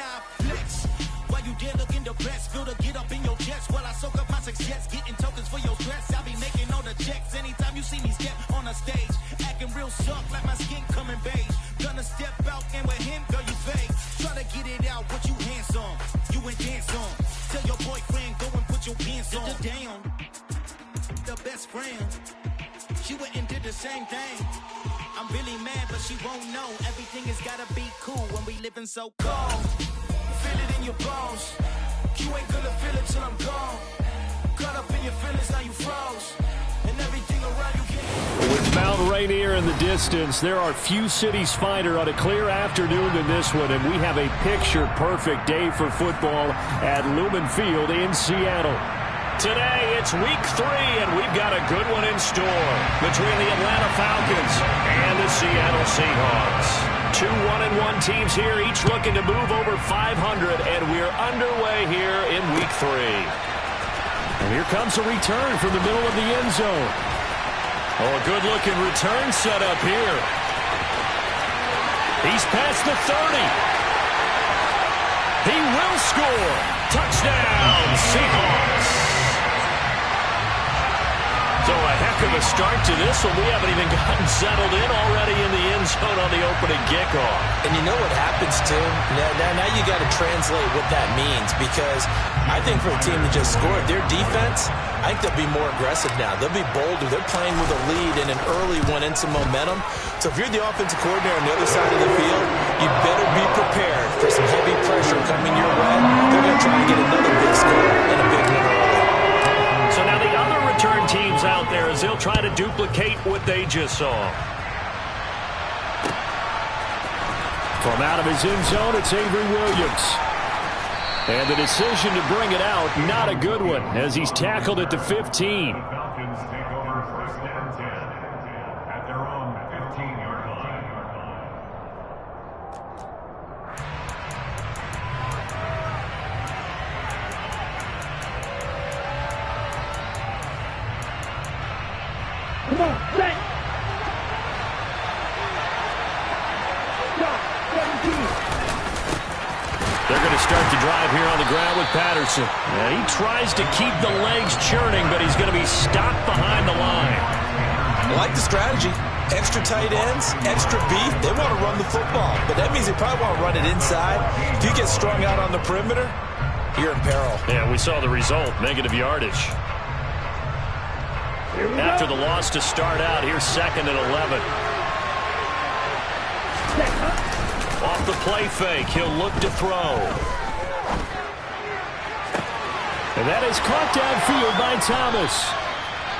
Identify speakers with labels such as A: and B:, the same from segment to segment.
A: I flex. While you there looking the best, feel to get up in your chest. While I soak up my success, getting tokens for your stress. I be making all the checks anytime you see me step on a stage. Acting real soft like my skin coming beige. Gonna step out and with him, girl, you fake. Try to get it out, but you handsome. You ain't dance on. Tell your boyfriend, go and put your pants on. Down, the best friend. She went and did the same thing. I'm really mad, but she won't know. Everything has gotta be cool when we living so cold. Feel it in your bones. You ain't gonna feel it till I'm gone. Caught up in your feelings, now you froze. And everything around you get.
B: With Mount Rainier in the distance, there are few cities finer on a clear afternoon than this one, and we have a picture-perfect day for football at Lumen Field in Seattle. Today, it's week 3, and we've got a good one in store between the Atlanta Falcons and the Seattle Seahawks. 2 1-1 teams here, each looking to move over 500, and we're underway here in week 3. And here comes a return from the middle of the end zone. Oh, a good-looking return set up here. He's past the 30. He will score. Touchdown, Seahawks. So a heck of a start to this one. We haven't even gotten settled in already in the end zone on the opening kickoff.
C: And you know what happens, too? Now you got to translate what that means, because I think for a team that just scored, their defense, I think they'll be more aggressive now. They'll be bolder. They're playing with a lead and an early one and some momentum. So if you're the offensive coordinator on the other side of the field, you better be prepared for some heavy pressure coming your way. They're going to try to get another big score and a big win early.
B: So now the other return teams out there as they'll try to duplicate what they just saw. From out of his end zone, it's Avery Williams. And the decision to bring it out, not a good one, as he's tackled at the 15.
D: Falcons take over first and 10 at their own 15-yard line.
E: Come on, set. Stop, 17.
B: They're going to start the drive here on the ground with Patterson. And he tries to keep the legs churning, but he's going to be stopped behind the line.
C: I like the strategy. Extra tight ends, extra beef. They want to run the football, but that means they probably want to run it inside. If you get strung out on the perimeter, you're in peril.
B: Yeah, we saw the result, negative yardage. After the loss to start out, here's 2nd and 11. Off the play fake, he'll look to throw. And that is caught downfield by Thomas.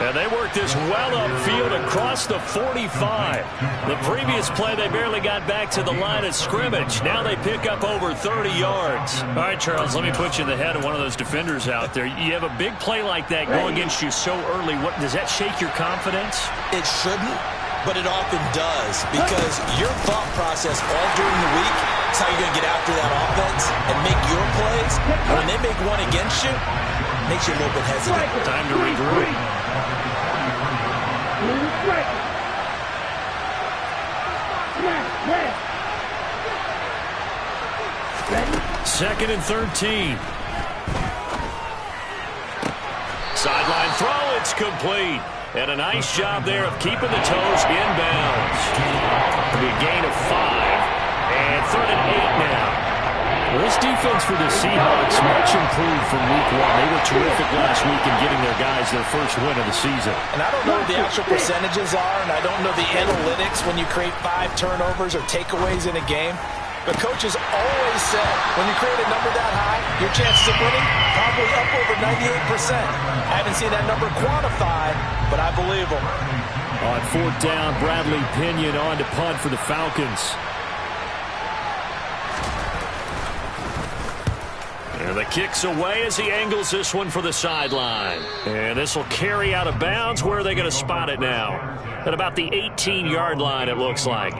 B: And they work this well upfield across the 45. The previous play, they barely got back to the line of scrimmage. Now they pick up over 30 yards. All right, Charles, let me put you in the head of one of those defenders out there. You have a big play like that go against you so early. What does that shake your confidence?
C: It shouldn't, but it often does, because your thought process all during the week is how you're going to get after that offense and make your plays. When they make one against you, it makes you a little bit hesitant.
B: Time to regroup. Second and 13. Sideline throw, it's complete. And a nice job there of keeping the toes inbounds. It'll be a gain of 5. And 3rd and 8 now. Well, this defense for the Seahawks much improved from week 1. They were terrific last week in getting their guys their first win of the season.
C: And I don't know what the actual percentages are, and I don't know the analytics when you create 5 turnovers or takeaways in a game. But coaches always said, when you create a number that high, your chances of winning probably up over 98%. I haven't seen that number quantified, but I believe them.
B: On 4th down, Bradley Pinion on to punt for the Falcons. And the kick's away as he angles this one for the sideline. And this will carry out of bounds. Where are they going to spot it now? At about the 18-yard line, it looks like.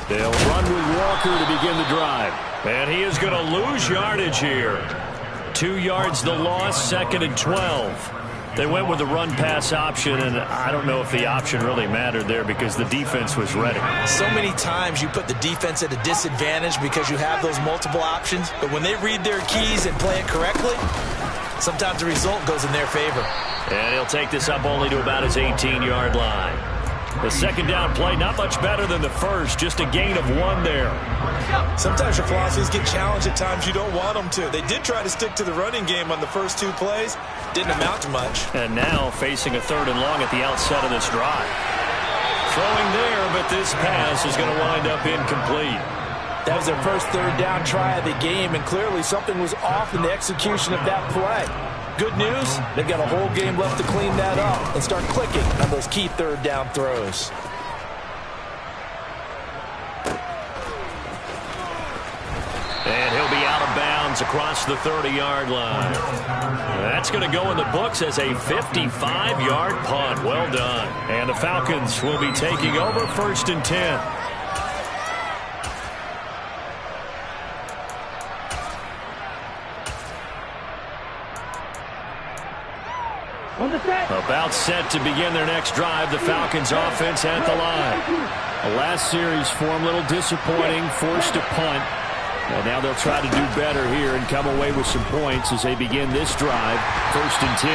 B: They'll run with Walker to begin the drive. And he is going to lose yardage here. 2 yards the loss, 2nd and 12. They went with the run-pass option, and I don't know if the option really mattered there because the defense was ready.
C: So many times you put the defense at a disadvantage because you have those multiple options, but when they read their keys and play it correctly, sometimes the result goes in their favor.
B: And he'll take this up only to about his 18-yard line. The second down play, not much better than the first, just a gain of 1 there.
C: Sometimes your philosophies get challenged at times you don't want them to. They did try to stick to the running game on the first 2 plays. Didn't amount to much.
B: And now facing a 3rd and long at the outset of this drive. Throwing there, but this pass is going to wind up incomplete.
C: That was their first 3rd down try of the game, and clearly something was off in the execution of that play. Good news, they've got a whole game left to clean that up and start clicking on those key 3rd down throws.
B: And he'll be out of bounds across the 30-yard line. That's going to go in the books as a 55-yard punt. Well done. And the Falcons will be taking over 1st and 10. About set to begin their next drive. The Falcons offense at the line. The last series for them, a little disappointing, forced a punt. And now they'll try to do better here and come away with some points as they begin this drive. 1st and 10.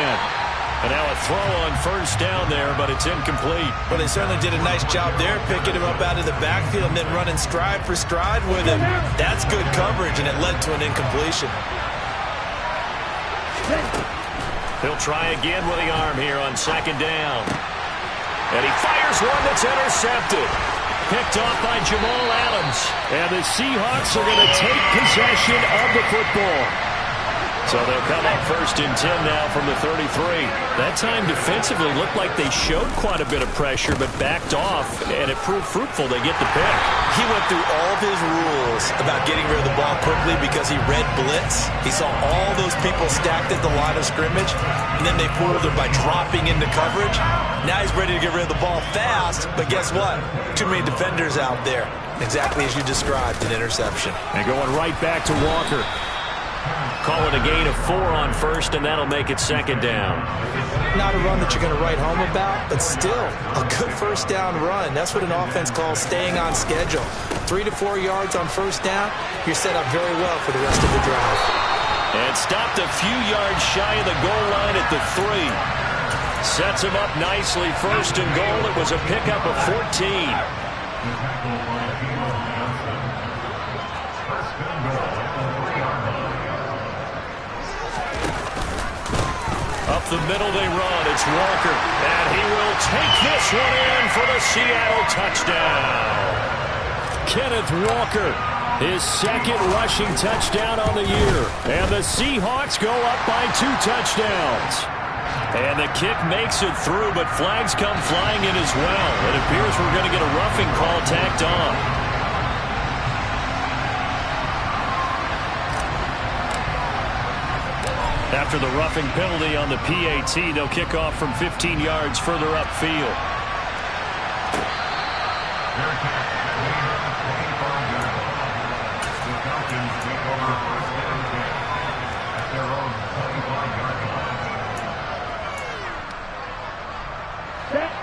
B: And now a throw on 1st down there, but it's incomplete.
C: Well, they certainly did a nice job there, picking him up out of the backfield and then running stride for stride with him. That's good coverage, and it led to an incompletion.
B: He'll try again with the arm here on 2nd down. And he fires one that's intercepted. Picked off by Jamal Adams. And the Seahawks are going to take possession of the football. So they'll come up 1st and 10 now from the 33. That time defensively looked like they showed quite a bit of pressure but backed off, and it proved fruitful. They get the pick.
C: He went through all of his rules about getting rid of the ball quickly because he read blitz. He saw all those people stacked at the line of scrimmage, and then they fooled him by dropping into coverage. Now he's ready to get rid of the ball fast, but guess what? Too many defenders out there. Exactly as you described, an interception.
B: And going right back to Walker. Call it a gain of 4 on 1st, and that'll make it 2nd down.
C: Not a run that you're going to write home about, but still a good 1st down run. That's what an offense calls staying on schedule. 3 to 4 yards on 1st down, you're set up very well for the rest of the drive.
B: And stopped a few yards shy of the goal line at the 3. Sets him up nicely. 1st and goal. It was a pickup of 14. Up the middle they run. It's Walker. And he will take this one in for the Seattle touchdown. Kenneth Walker, his 2nd rushing touchdown on the year. And the Seahawks go up by 2 touchdowns. And the kick makes it through, but flags come flying in as well. It appears we're going to get a roughing call tacked on. After the roughing penalty on the PAT, they'll kick off from 15 yards further upfield.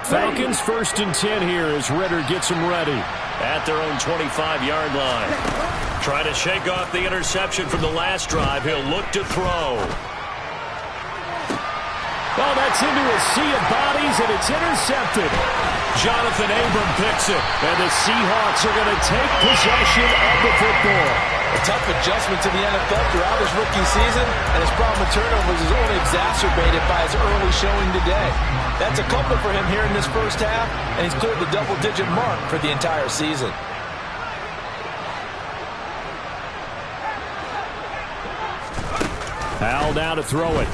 B: Falcons 1st and 10 here as Ritter gets them ready at their own 25-yard line. Trying to shake off the interception from the last drive. He'll look to throw. Oh, that's into a sea of bodies, and it's intercepted. Jonathan Abram picks it, and the Seahawks are going to take possession of the football.
C: A tough adjustment to the NFL throughout his rookie season, and his problem with turnovers is only exacerbated by his early showing today. That's a couple for him here in this 1st half, and he's cleared the double-digit mark for the entire season.
B: Al now to throw it.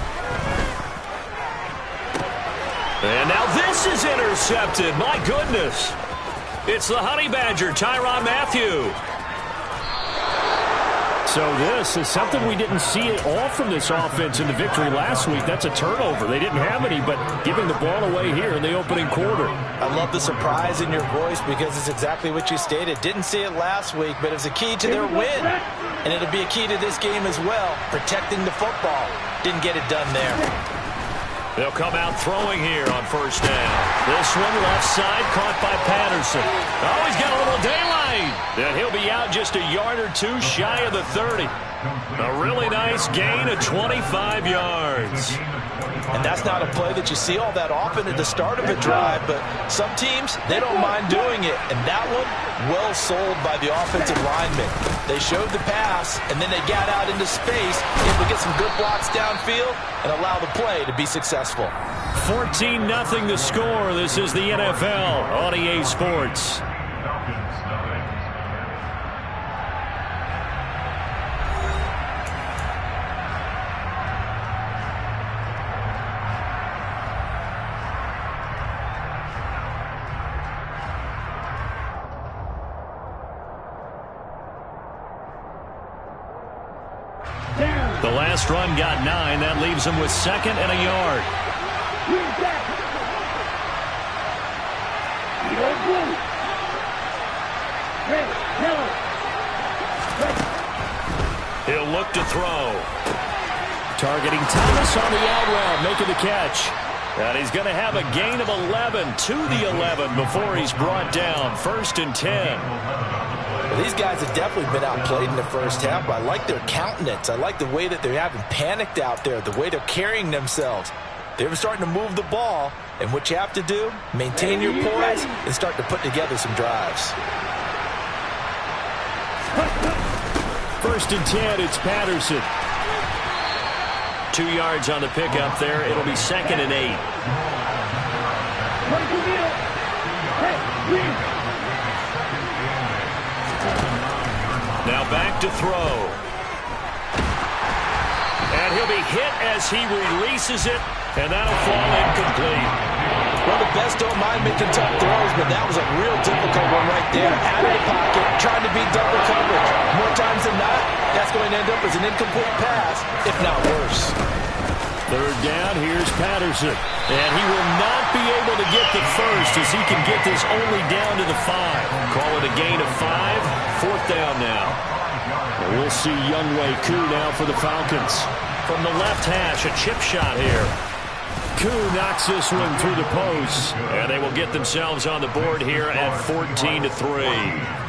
B: And now this is intercepted. My goodness. It's the Honey Badger, Tyrann Mathieu. So this is something we didn't see at all from this offense in the victory last week. That's a turnover. They didn't have any, but giving the ball away here in the opening quarter.
C: I love the surprise in your voice because it's exactly what you stated. Didn't see it last week, but it's a key to their win. And it'll be a key to this game as well, protecting the football. Didn't get it done there.
B: They'll come out throwing here on first down. This one left side caught by Patterson. Oh, he's got a little daylight. And he'll be out just a yard or two shy of the 30. A really nice gain of 25 yards.
C: And that's not a play that you see all that often at the start of a drive, but some teams, they don't mind doing it. And that one, well sold by the offensive lineman. They showed the pass, and then they got out into space, able to get some good blocks downfield and allow the play to be successful.
B: 14-0 the score. This is the NFL on EA Sports. The last run got 9. That leaves him with 2nd and a yard. He'll look to throw. Targeting Thomas on the out route, making the catch. And he's going to have a gain of 11 to the 11 before he's brought down. 1st and 10.
C: Well, these guys have definitely been outplayed in the first half, but I like their countenance. I like the way that they haven't panicked out there, the way they're carrying themselves. They're starting to move the ball, and what you have to do, maintain your poise and start to put together some drives.
B: 1st and 10, it's Patterson. 2 yards on the pickup there. It'll be 2nd and 8. Now back to throw. And he'll be hit as he releases it, and that'll fall incomplete.
C: Well, the best don't mind making tough throws, but that was a real difficult one right there. Out of the pocket, trying to beat double coverage. More times than not, that's going to end up as an incomplete pass, if not worse.
B: 3rd down, here's Patterson. And he will not be able to get the first as he can get this only down to the 5. Call it a gain of 5. 4th down now. And we'll see Younghoe Koo now for the Falcons. From the left hash, a chip shot here. Koo knocks this one through the post. And they will get themselves on the board here at 14-3.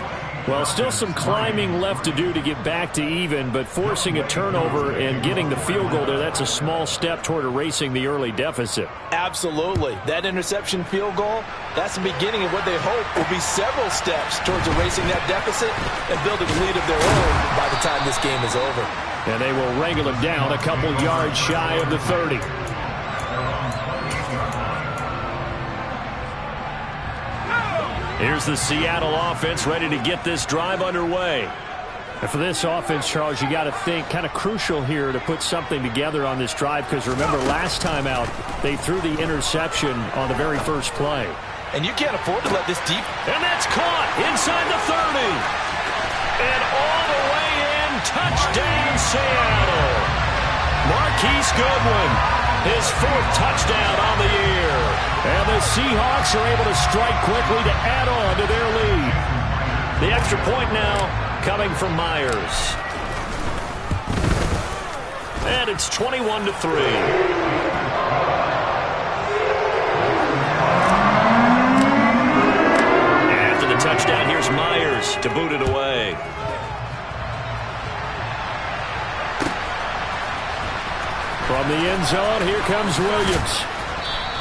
B: Well, still some climbing left to do to get back to even, but forcing a turnover and getting the field goal there, that's a small step toward erasing the early deficit.
C: Absolutely. That interception field goal, that's the beginning of what they hope will be several steps towards erasing that deficit and building a lead of their own by the time this game is over.
B: And they will wrangle him down a couple yards shy of the 30. Here's the Seattle offense ready to get this drive underway. And for this offense, Charles, you got to think kind of crucial here to put something together on this drive, because remember last time out they threw the interception on the very first play.
C: And you can't afford to let this deep.
B: And that's caught inside the 30. And all the way in, touchdown Seattle. Marquise Goodwin, his 4th touchdown on the year. And the Seahawks are able to strike quickly to add on to their lead. The extra point now coming from Myers. And it's 21-3. After the touchdown, here's Myers to boot it away. From the end zone, here comes Williams.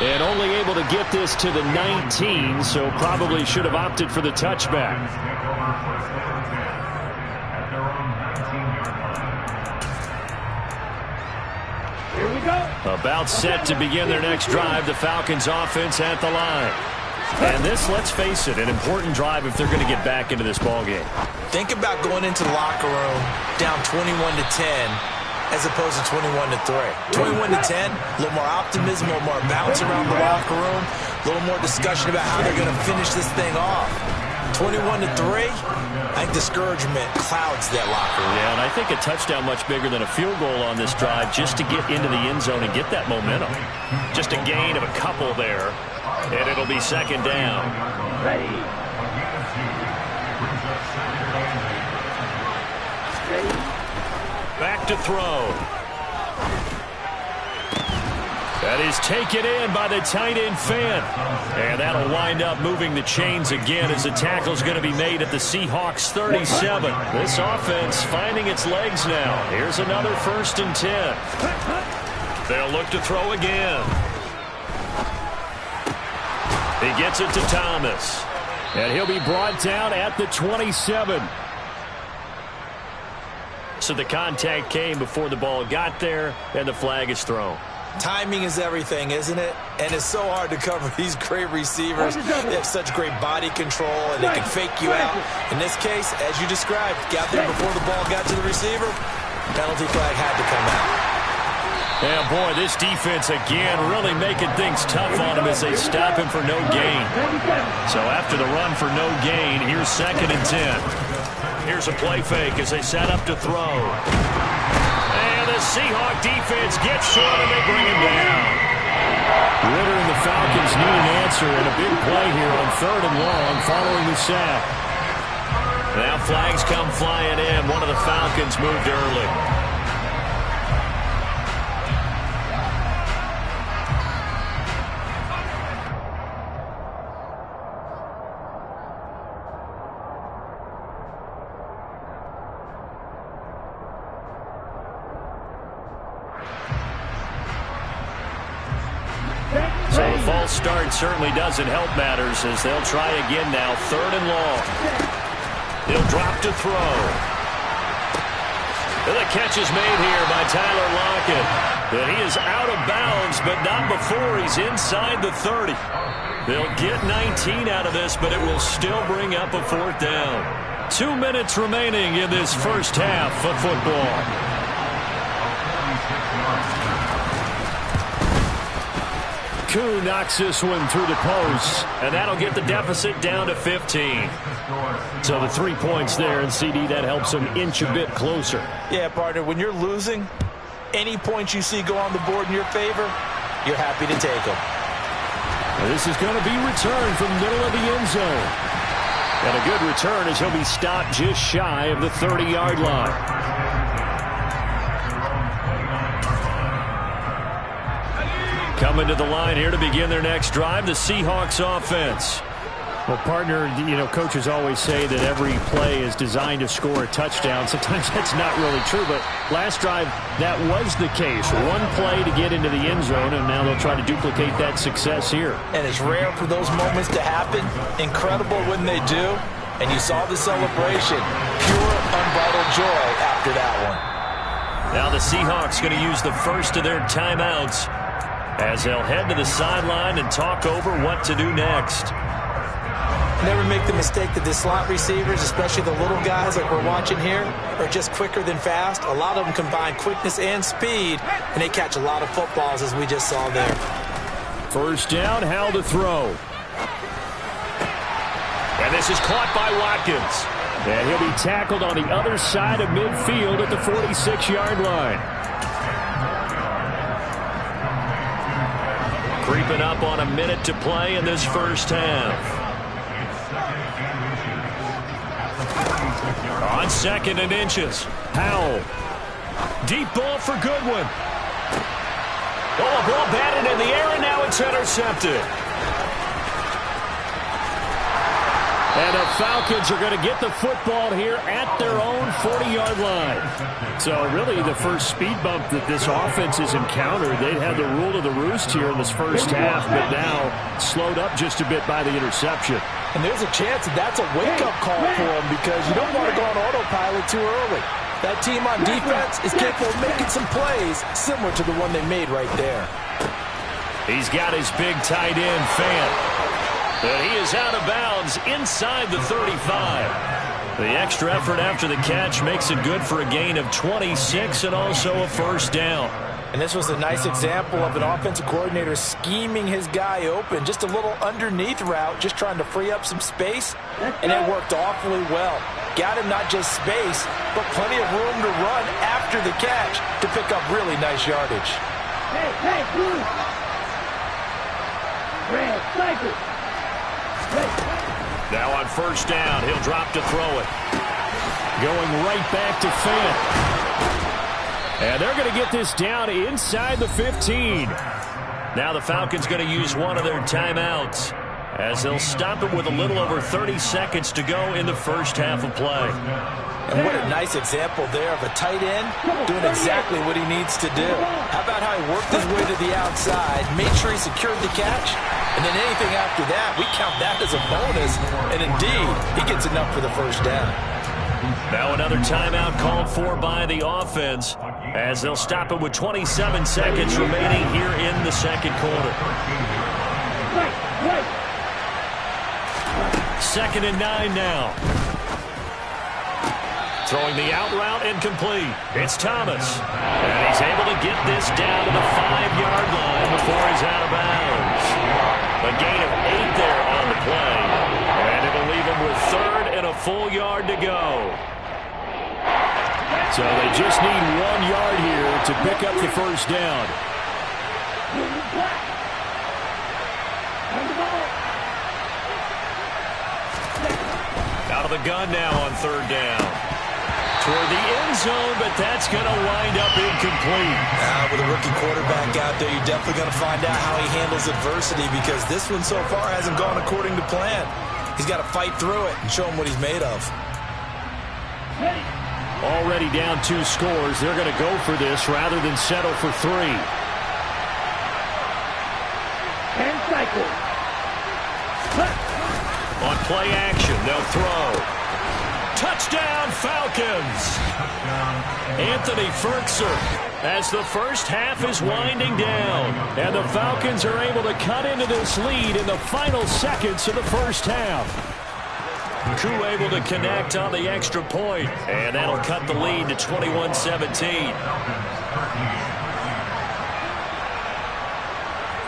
B: And only able to get this to the 19, so probably should have opted for the touchback.
E: Here we go.
B: About set to begin their next drive, the Falcons offense at the line. And this, let's face it, an important drive if they're going to get back into this ballgame.
C: Think about going into the locker room down 21-10. As opposed to 21-3. 21-10, a little more optimism, a little more bounce around the locker room, a little more discussion about how they're going to finish this thing off. 21-3, I think discouragement clouds that locker room.
B: Yeah, and I think a touchdown much bigger than a field goal on this drive just to get into the end zone and get that momentum. Just a gain of a couple there, and it'll be 2nd down.
E: Ready.
B: Back to throw. And is taken in by the tight end Fant. And that'll wind up moving the chains again as the tackle's going to be made at the Seahawks 37. This offense finding its legs now. Here's another 1st and 10. They'll look to throw again. He gets it to Thomas. And he'll be brought down at the 27. So the contact came before the ball got there, and the flag is thrown.
C: Timing is everything, isn't it? And it's so hard to cover these great receivers. They have such great body control, and they can fake you out. In this case, as you described, got there before the ball got to the receiver. Penalty flag had to come out.
B: Yeah, boy, this defense again really making things tough on him as they stop him for no gain. So after the run for no gain, here's 2nd and 10. Here's a play fake as they set up to throw. And the Seahawk defense gets to him and they bring him down. Ridder and the Falcons need an answer and a big play here on 3rd and long following the sack. Now flags come flying in. One of the Falcons moved early. So the false start certainly doesn't help matters as they'll try again now. 3rd and long. He'll drop to throw. And the catch is made here by Tyler Lockett. But he is out of bounds, but not before he's inside the 30. They'll get 19 out of this, but it will still bring up a 4th down. 2 minutes remaining in this first half of football. Koo knocks this one through the post, and that'll get the deficit down to 15. So the 3 points there, and CD, that helps them inch a bit closer.
C: Yeah, partner, when you're losing, any points you see go on the board in your favor, you're happy to take them.
B: This is going to be returned from the middle of the end zone. And a good return as he'll be stopped just shy of the 30-yard line. Coming to the line here to begin their next drive, the Seahawks offense.
F: Well, partner, coaches always say that every play is designed to score a touchdown. Sometimes that's not really true, but last drive, that was the case. One play to get into the end zone, and now they'll try to duplicate that success here.
C: And it's rare for those moments to happen. Incredible when they do. And you saw the celebration. Pure, unbridled joy after that one.
B: Now the Seahawks going to use the first of their timeouts as they'll head to the sideline and talk over what to do next.
C: Never make the mistake that the slot receivers, especially the little guys like we're watching here, are just quicker than fast. A lot of them combine quickness and speed, and they catch a lot of footballs as we just saw there.
B: First down, Howell to throw. And this is caught by Watkins. And he'll be tackled on the other side of midfield at the 46-yard line. Creeping up on a minute to play in this first half. On 2nd and inches, Howell. Deep ball for Goodwin. Oh, a ball batted in the air, and now it's intercepted. And the Falcons are going to get the football here at their own 40-yard line.
F: So really the first speed bump that this offense has encountered, they'd had the rule of the roost here in this first half, but now slowed up just a bit by the interception.
C: And there's a chance that that's a wake-up call for them because you don't want to go on autopilot too early. That team on defense is capable of making some plays similar to the one they made right there.
B: He's got his big tight end, Fant. But he is out of bounds inside the 35. The extra effort after the catch makes it good for a gain of 26 and also a first down.
C: And this was a nice example of an offensive coordinator scheming his guy open. Just a little underneath route, just trying to free up some space. And it worked awfully well. Got him not just space, but plenty of room to run after the catch to pick up really nice yardage.
E: Hey, blue! Red, cycle!
B: Now on first down, he'll drop to throw it. Going right back to Fant. And they're going to get this down inside the 15. Now the Falcons going to use one of their timeouts as they'll stop it with a little over 30 seconds to go in the first half of play.
C: And what a nice example there of a tight end doing exactly what he needs to do. How about how he worked his way to the outside, made sure he secured the catch, and then anything after that, we count that as a bonus. And indeed, he gets enough for the first down.
B: Now another timeout called for by the offense as they'll stop it with 27 seconds remaining here in the second quarter. Second and 9 now. Throwing the out route incomplete. It's Thomas. And he's able to get this down to the 5-yard line before he's out of bounds. A gain of 8 there on the play. And it'll leave him with third and a full yard to go. So they just need 1 yard here to pick up the first down. Out of the gun now on third down. Toward the end zone, but that's going to wind up incomplete.
C: With a rookie quarterback out there, you're definitely going to find out how he handles adversity because this one so far hasn't gone according to plan. He's got to fight through it and show him what he's made of.
B: Already down 2 scores. They're going to go for this rather than settle for 3.
E: 10 cycles.
B: On play action, they'll throw. Touchdown, Falcons! Anthony Firkser as the first half is winding down. And the Falcons are able to cut into this lead in the final seconds of the first half. Koo able to connect on the extra point, and that'll cut the lead to 21-17.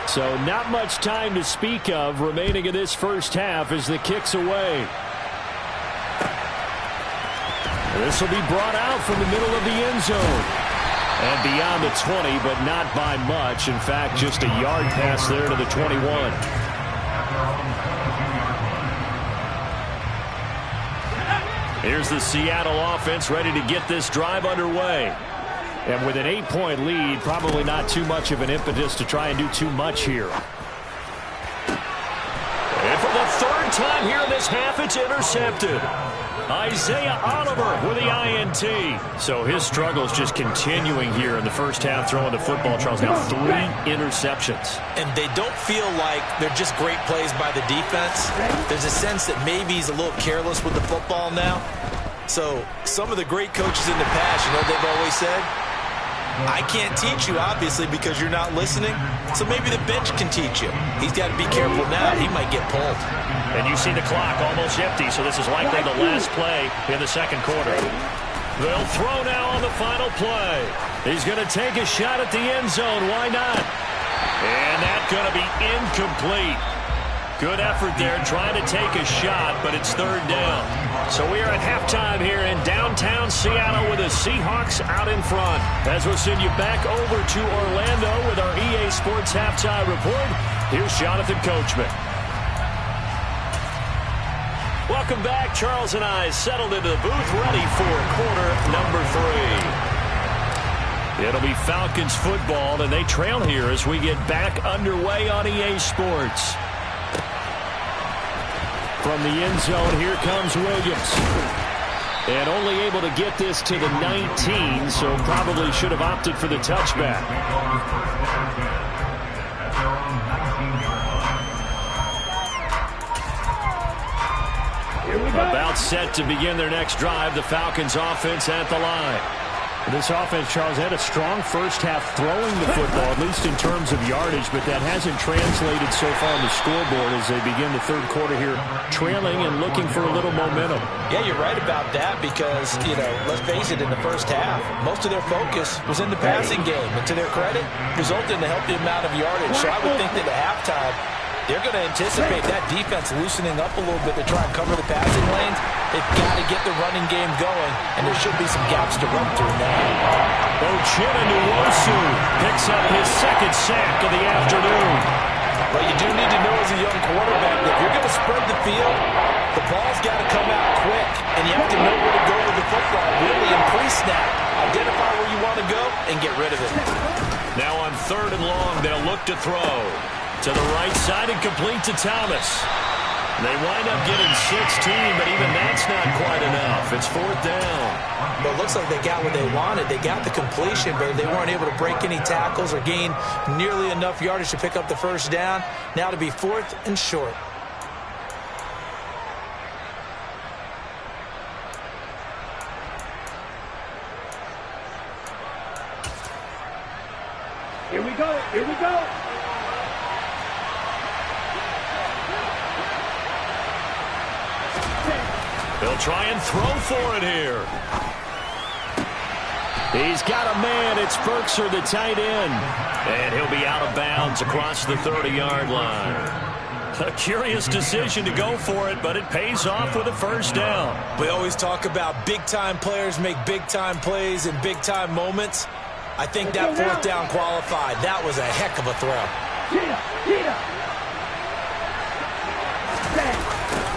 B: So not much time to speak of remaining in this first half as the kick's away. This will be brought out from the middle of the end zone. And beyond the 20, but not by much. In fact, just a yard pass there to the 21. Here's the Seattle offense ready to get this drive underway. And with an 8-point lead, probably not too much of an impetus to try and do too much here. And for the third time here in this half, it's intercepted. Isaiah Oliver with the INT. So his struggles just continuing here in the first half throwing the football. Charles, now 3 interceptions.
C: And they don't feel like they're just great plays by the defense. There's a sense that maybe he's a little careless with the football now. So some of the great coaches in the past, you know what they've always said? I can't teach you, obviously, because you're not listening. So maybe the bench can teach you. He's got to be careful now. He might get pulled.
B: And you see the clock almost empty, so this is likely the last play in the second quarter. They'll throw now on the final play. He's going to take a shot at the end zone. Why not? And that's going to be incomplete. Good effort there trying to take a shot, but it's third down. So we are at halftime here in downtown Seattle with the Seahawks out in front. As we'll send you back over to Orlando with our EA Sports Halftime Report, here's Jonathan Coachman. Welcome back. Charles and I settled into the booth, ready for quarter number 3. It'll be Falcons football, and they trail here as we get back underway on EA Sports. From the end zone, here comes Williams. And only able to get this to the 19, so probably should have opted for the touchback. About set to begin their next drive, the Falcons offense at the line.
F: This offense, Charles, had a strong first half throwing the football, at least in terms of yardage, but that hasn't translated so far on the scoreboard as they begin the third quarter here, trailing and looking for a little momentum.
C: Yeah, you're right about that because, you know, let's face it, in the first half, most of their focus was in the passing game. And to their credit, resulted in a healthy amount of yardage. So I would think that at halftime, they're going to anticipate that defense loosening up a little bit to try and cover the passing lanes. They've got to get the running game going, and there should be some gaps to run through now.
B: Uchenna Nwosu picks up his second sack of the afternoon.
C: But you do need to know as a young quarterback that if you're going to spread the field, the ball's got to come out quick, and you have to know where to go with the football, really, in pre-snap. Identify where you want to go and get rid of it.
B: Now on 3rd and long. They'll look to throw. To the right side and complete to Thomas. They wind up getting 16, but even that's not quite enough. It's 4th down.
C: Well, it looks like they got what they wanted. They got the completion, but they weren't able to break any tackles or gain nearly enough yardage to pick up the 1st down. Now to be 4th and short.
E: Here we go. Here we go.
B: They'll try and throw for it here. He's got a man. It's Firkser, the tight end. And he'll be out of bounds across the 30-yard line. A curious decision to go for it, but it pays off with a 1st down.
C: We always talk about big-time players make big-time plays in big-time moments. I think that 4th down qualified. That was a heck of a throw.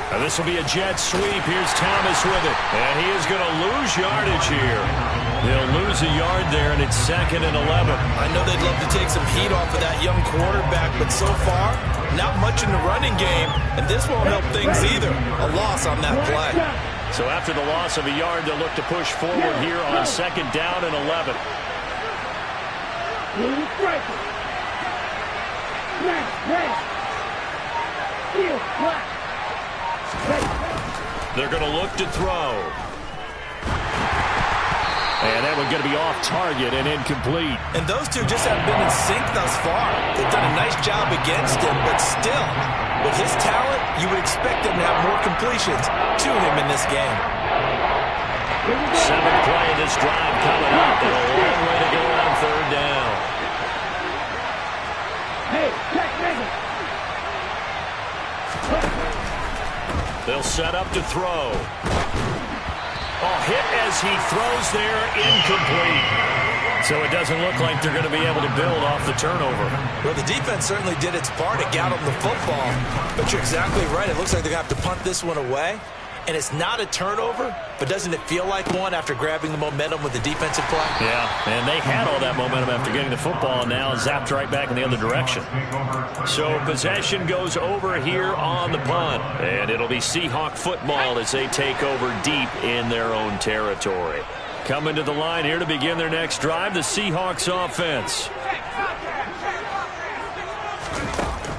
B: Now this will be a jet sweep. Here's Thomas with it. And he is going to lose yardage here. They'll lose a yard there, and it's 2nd and 11.
C: I know they'd love to take some heat off of that young quarterback, but so far, not much in the running game, and this won't help things either. A loss on that play.
B: So after the loss of a yard, they'll look to push forward here on 2nd down and 11. They're going to look to throw. And that one's going to be off target and incomplete.
C: And those two just haven't been in sync thus far. They've done a nice job against him, but still, with his talent, you would expect him to have more completions to him in this game.
B: 7th play of this drive coming up. And a long way to go on 3rd down.
E: Hey, check, nigga.
B: They'll set up to throw. Oh, hit as he throws there, incomplete. So it doesn't look like they're going to be able to build off the turnover.
C: Well, the defense certainly did its part. It got them the football. But you're exactly right. It looks like they're going to have to punt this one away. And it's not a turnover, but doesn't it feel like one after grabbing the momentum with the defensive play?
B: Yeah, and they had all that momentum after getting the football, and now zapped right back in the other direction. So possession goes over here on the punt, and it'll be Seahawk football as they take over deep in their own territory. Coming to the line here to begin their next drive, the Seahawks offense.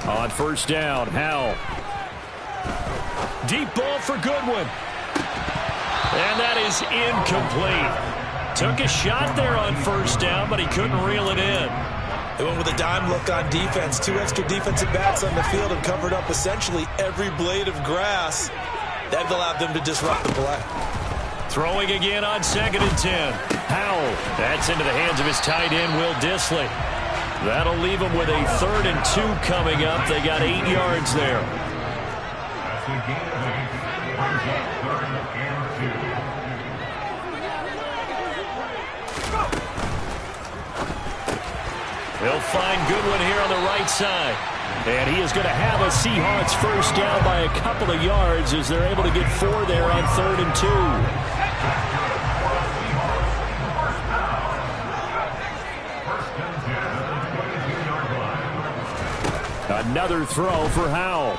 B: On 1st down, Howell. Deep ball for Goodwin. And that is incomplete. Took a shot there on 1st down, but he couldn't reel it in.
C: They went with a dime look on defense. 2 extra defensive backs on the field and covered up essentially every blade of grass. That allowed them to disrupt the play.
B: Throwing again on 2nd and 10. Howell. That's into the hands of his tight end, Will Dissly. That'll leave them with a 3rd and 2 coming up. They got 8 yards there. They'll find Goodwin here on the right side. And he is going to have a Seahawks 1st down by a couple of yards as they're able to get 4 there on 3rd and 2. Another throw for Howell.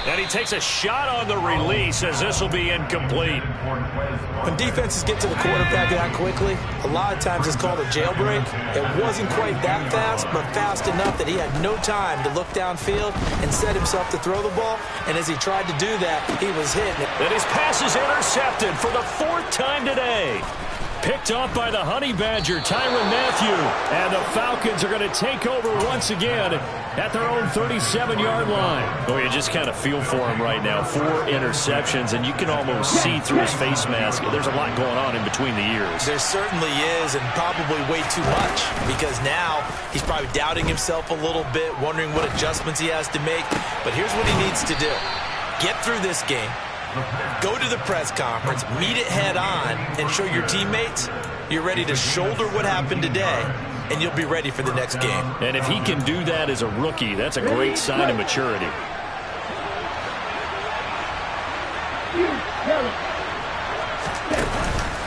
B: And he takes a shot on the release as this will be incomplete.
C: When defenses get to the quarterback that quickly, a lot of times it's called a jailbreak. It wasn't quite that fast, but fast enough that he had no time to look downfield and set himself to throw the ball. And as he tried to do that, he was hit.
B: And his pass is intercepted for the 4th time today. Picked off by the Honey Badger, Tyrann Mathieu. And the Falcons are going to take over once again at their own 37-yard line. Oh, you just kind of feel for him right now. 4 interceptions, and you can almost see through his face mask. There's a lot going on in between the ears.
C: There certainly is, and probably way too much, because now he's probably doubting himself a little bit, wondering what adjustments he has to make. But here's what he needs to do. Get through this game. Go to the press conference, meet it head on, and show your teammates you're ready to shoulder what happened today, and you'll be ready for the next game.
B: And if he can do that as a rookie, that's a great sign of maturity.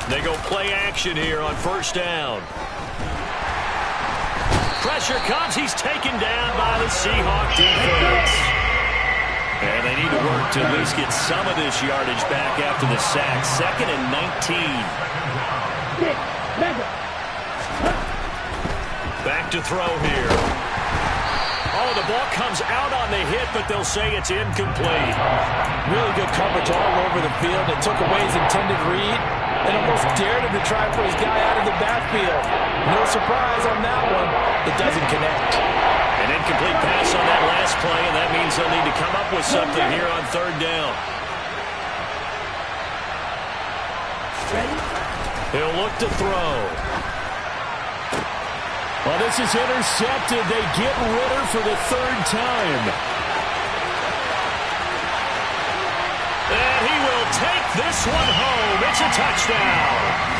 B: They go Play action here on first down. Pressure comes. He's taken down by the Seahawk defense. And they need to work to at least get some of this yardage back after the sack. 2nd and 19. Back to throw here. Oh, the ball comes out on the hit, but they'll say it's incomplete.
C: Really good coverage all over the field. It took away his intended read and almost dared him to try for his guy out of the backfield. No surprise on that one. It doesn't connect.
B: An incomplete pass on that last play, and that means they'll need to come up with something here on 3rd down. He'll look to throw.
F: Well, this is intercepted. They get Ritter for the 3rd time.
B: And he will take this one home. It's a touchdown.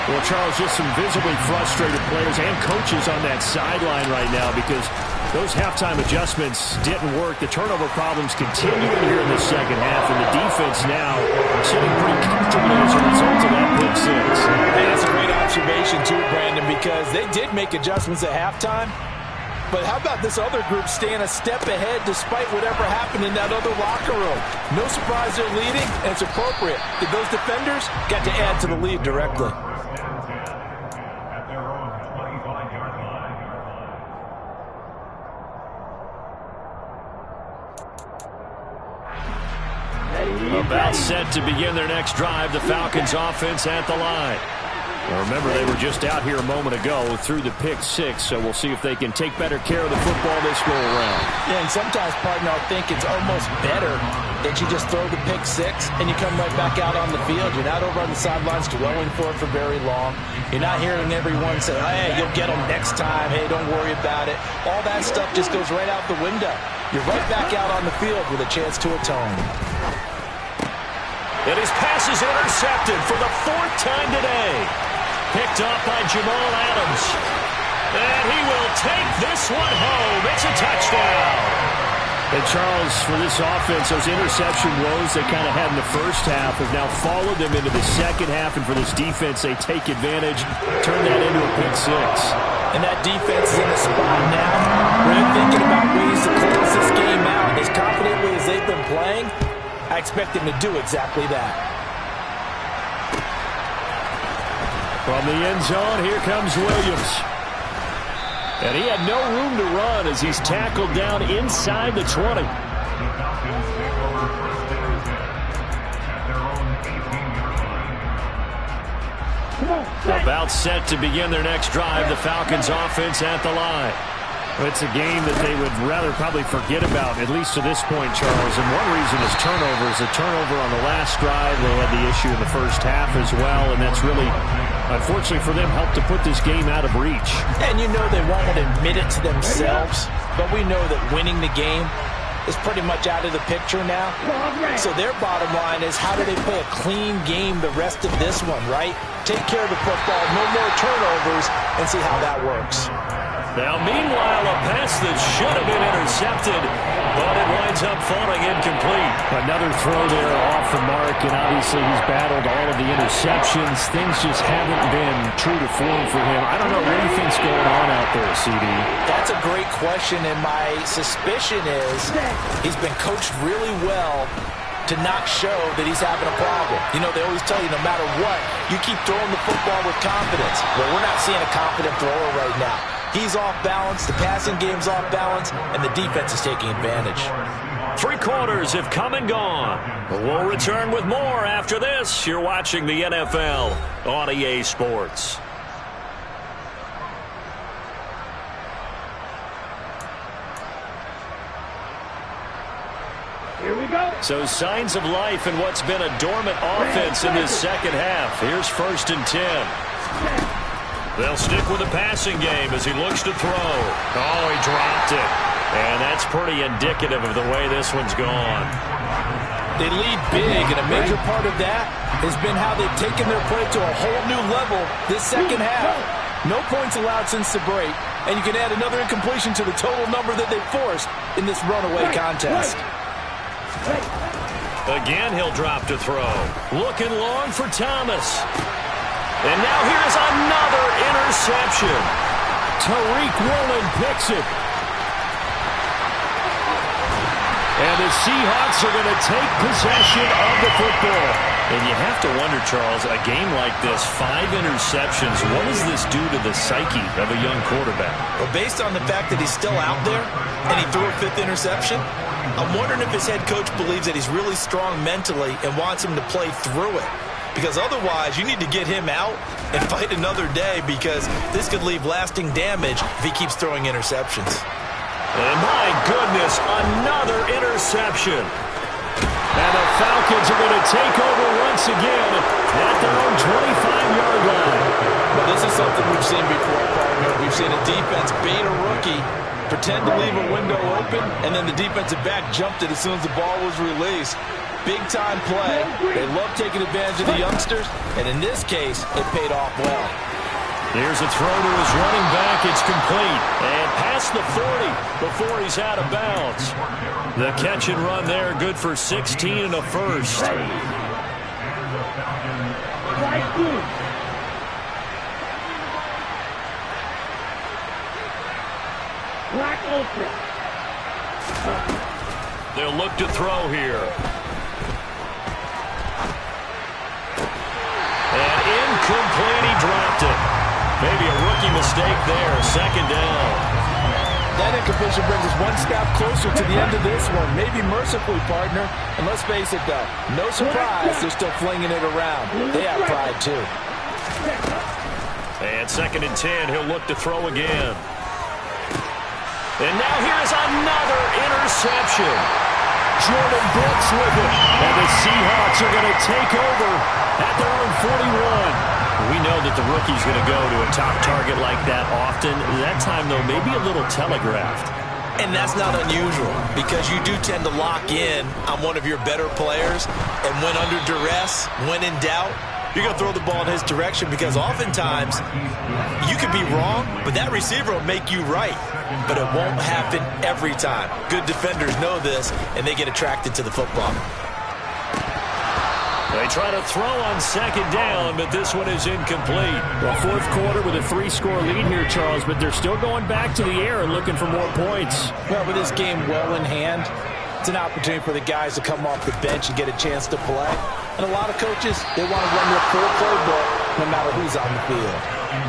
F: Well, Charles, just some visibly frustrated players and coaches on that sideline right now because those halftime adjustments didn't work. The turnover problems continuing here in the second half, and the defense now sitting pretty comfortably as a result of that pick six.
C: Hey, that's a great observation, too, Brandon, because they did make adjustments at halftime. But how about this other group staying a step ahead despite whatever happened in that other locker room? No surprise they're leading, and it's appropriate. Those defenders got to add to the lead directly.
D: At their own 25-yard line.
B: About set to begin their next drive, the Falcons offense at the line.
F: Well, remember, they were just out here a moment ago through the pick six, so we'll see if they can take better care of the football this go-around.
C: Yeah, and sometimes, partner, I think it's almost better that you just throw the pick six and you come right back out on the field. You're not over on the sidelines dwelling for it for very long. You're not hearing everyone say, hey, you'll get them next time. Hey, don't worry about it. All that stuff just goes right out the window. You're right back out on the field with a chance to atone.
B: And his pass is intercepted for the 4th time today. Picked off by Jamal Adams. And he will take this one home. It's a touchdown.
F: And Charles, for this offense, those interception woes they kind of had in the first half have now followed them into the second half. And for this defense, they take advantage, turn that into a pick six.
C: And that defense is in a spot now where they're thinking about ways to close this game out. As confidently as they've been playing, I expect them to do exactly that.
F: From the end zone, here comes Williams. And he had no room to run as he's tackled down inside the 20.
D: The Falcons take over 1st and 10 at their own 18-yard line.
B: About set to begin their next drive, the Falcons offense at the line.
F: It's a game that they would rather probably forget about, at least to this point, Charles. And one reason is turnovers. A turnover on the last drive. They had the issue in the first half as well, and that's really, unfortunately for them, helped to put this game out of reach.
C: And you know they won't admit it to themselves, but we know that winning the game is pretty much out of the picture now. So their bottom line is, how do they play a clean game the rest of this one, right? Take care of the football, no more turnovers, and see how that works.
B: Now, meanwhile, a pass that should have been intercepted, but it winds up falling incomplete.
F: Another throw there off the mark, and obviously he's battled all of the interceptions. Things just haven't been true to form for him. I don't know what he thinks going on out there, CD.
C: That's a great question, and my suspicion is he's been coached really well to not show that he's having a problem. You know, they always tell you no matter what, you keep throwing the football with confidence. Well, we're not seeing a confident thrower right now. He's off balance, the passing game's off balance, and the defense is taking advantage.
B: 3 quarters have come and gone. We'll return with more after this. You're watching the NFL on EA Sports.
E: Here we go.
B: So signs of life in what's been a dormant offense in this second half. Here's 1st and 10. They'll stick with the passing game as he looks to throw. Oh, he dropped it. And that's pretty indicative of the way this one's gone.
C: They lead big, and a major part of that has been how they've taken their play to a whole new level this second half. No points allowed since the break, and you can add another incompletion to the total number that they've forced in this runaway contest.
B: Again, he'll drop to throw. Looking long for Thomas. And now here's another interception. Tariq Woolen picks it. And the Seahawks are going to take possession of the football. And you have to wonder, Charles, a game like this, 5 interceptions, what does this do to the psyche of a young quarterback?
C: Well, based on the fact that he's still out there and he threw a 5th interception, I'm wondering if his head coach believes that he's really strong mentally and wants him to play through it. Because otherwise, you need to get him out and fight another day, because this could leave lasting damage if he keeps throwing interceptions.
B: And my goodness, another interception. And the Falcons are going to take over once again at their own 25-yard line.
C: Well, this is something we've seen before, partner. We've seen a defense bait a rookie, pretend to leave a window open, and then the defensive back jumped it as soon as the ball was released. Big-time play. They love taking advantage of the youngsters, and in this case, it paid off well.
B: Here's a throw to his running back. It's complete. And past the 40 before he's out of bounds. The catch and run there, good for 16 and a first.
E: Black Ultra.
B: They'll look to throw here. And incomplete, he dropped it. Maybe a rookie mistake there, 2nd down.
C: That incompletion brings us one step closer to the end of this one. Maybe mercifully, partner. And let's face it, though, no surprise they're still flinging it around. They have pride, too.
B: And 2nd and 10, he'll look to throw again. And now here's another interception. Jordan Brooks with it. And the Seahawks are going to take over at their own 41. We know that the rookie's going to go to a top target like that often. That time, though, maybe a little telegraphed.
C: And that's not unusual, because you do tend to lock in on one of your better players. And when under duress, when in doubt, you're going to throw the ball in his direction, because oftentimes you could be wrong, but that receiver will make you right. But it won't happen every time. Good defenders know this, and they get attracted to the football.
B: They try to throw on 2nd down, but this one is incomplete. Well, 4th quarter with a 3-score lead here, Charles, but they're still going back to the air and looking for more points.
C: Well, with this game well in hand, it's an opportunity for the guys to come off the bench and get a chance to play. And a lot of coaches, they want to run their full playbook no matter who's on the field.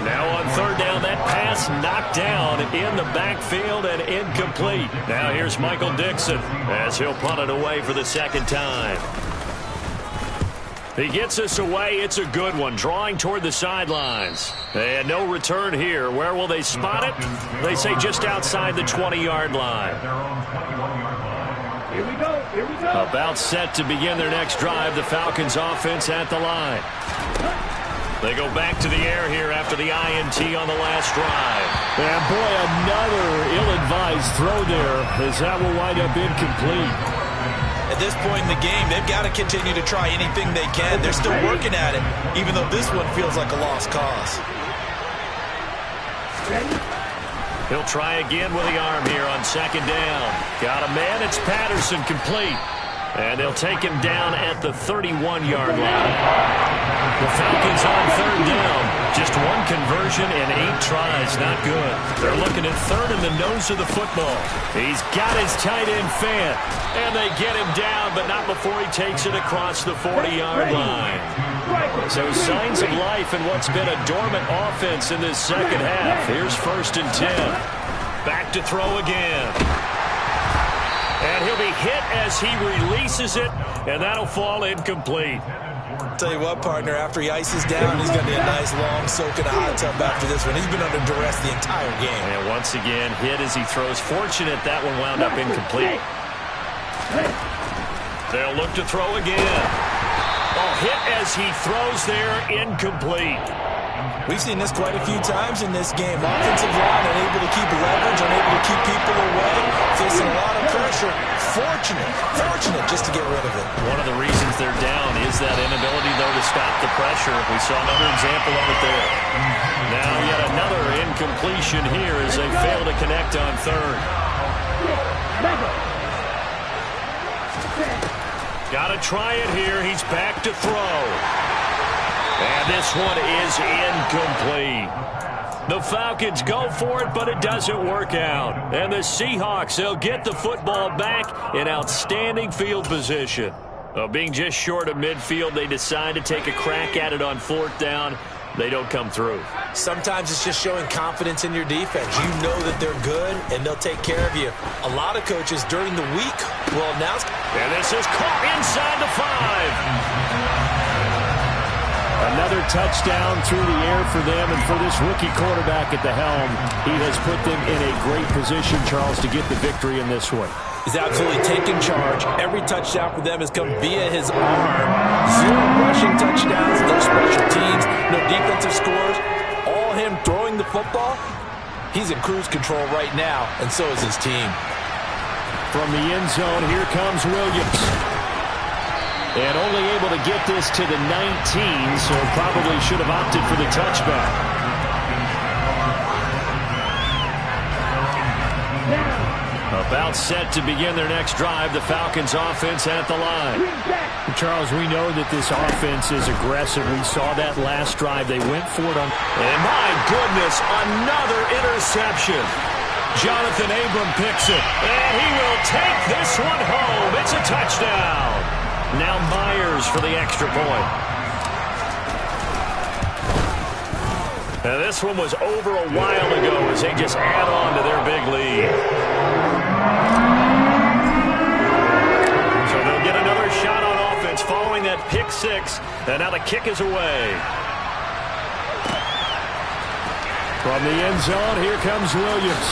B: Now on 3rd down, that pass knocked down in the backfield and incomplete. Now here's Michael Dixon as he'll punt it away for the 2nd time. He gets us away. It's a good one, drawing toward the sidelines. And no return here. Where will they spot it? They say just outside the 20-yard line.
E: Here we go. Here we go.
B: About set to begin their next drive. The Falcons offense at the line. They go back to the air here after the INT on the last drive. And boy, another ill-advised throw there, as that will wind up incomplete.
C: At this point in the game, they've got to continue to try anything they can. They're still working at it, even though this one feels like a lost cause.
B: He'll try again with the arm here on 2nd down. Got a man, it's Patterson, complete. And they'll take him down at the 31-yard line. The Falcons on 3rd down. Just one conversion and 8 tries. Not good. They're looking at 3rd in the nose of the football. He's got his tight end Fant. And they get him down, but not before he takes it across the 40-yard line. So signs of life in what's been a dormant offense in this 2nd half. Here's 1st and 10. Back to throw again. And he'll be hit as he releases it, and that'll fall incomplete.
C: Tell you what, partner, after he ices down, he's going to be a nice long soak in a hot tub after this one. He's been under duress the entire game.
B: And once again, hit as he throws. Fortunate that one wound up incomplete. They'll look to throw again. Oh, hit as he throws there, incomplete.
C: We've seen this quite a few times in this game. Offensive line unable to keep leverage, unable to keep people away, facing a lot of pressure. Fortunate just to get rid of it.
B: One of the reasons they're down is that inability, though, to stop the pressure. We saw another example of it there. Now yet another incompletion here as they fail to connect on 3rd. Got to try it here. He's back to throw. And this one is incomplete. The Falcons go for it, but it doesn't work out. And the Seahawks, they'll get the football back in outstanding field position. Being just short of midfield, they decide to take a crack at it on 4th down. They don't come through.
C: Sometimes it's just showing confidence in your defense. You know that they're good, and they'll take care of you. A lot of coaches during the week will announce.
B: And this is caught inside the 5. Another touchdown through the air for them, and for this rookie quarterback at the helm, he has put them in a great position, Charles, to get the victory in this one.
C: He's absolutely taken charge. Every touchdown for them has come via his arm. 0 rushing touchdowns, no special teams, no defensive scores. All him throwing the football. He's in cruise control right now, and so is his team.
B: From the end zone, here comes Williams. And only able to get this to the 19, so probably should have opted for the touchback. About set to begin their next drive, the Falcons offense at the line.
F: Charles, we know that this offense is aggressive. We saw that last drive. They went for it on.
B: And my goodness, another interception. Jonathan Abram picks it, and he will take this one home. It's a touchdown. Now Myers for the extra point. Now this one was over a while ago as they just add on to their big lead. So they'll get another shot on offense following that pick 6, and now the kick is away.
F: From the end zone, here comes Williams.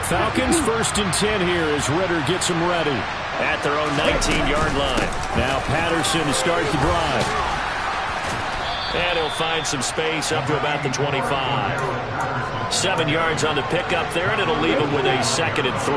F: Falcons 1st and 10 here as Ritter gets them ready
B: at their own 19-yard line.
F: Now Patterson to start the drive.
B: And he'll find some space up to about the 25. 7 yards on the pickup there, and it'll leave him with a 2nd and 3.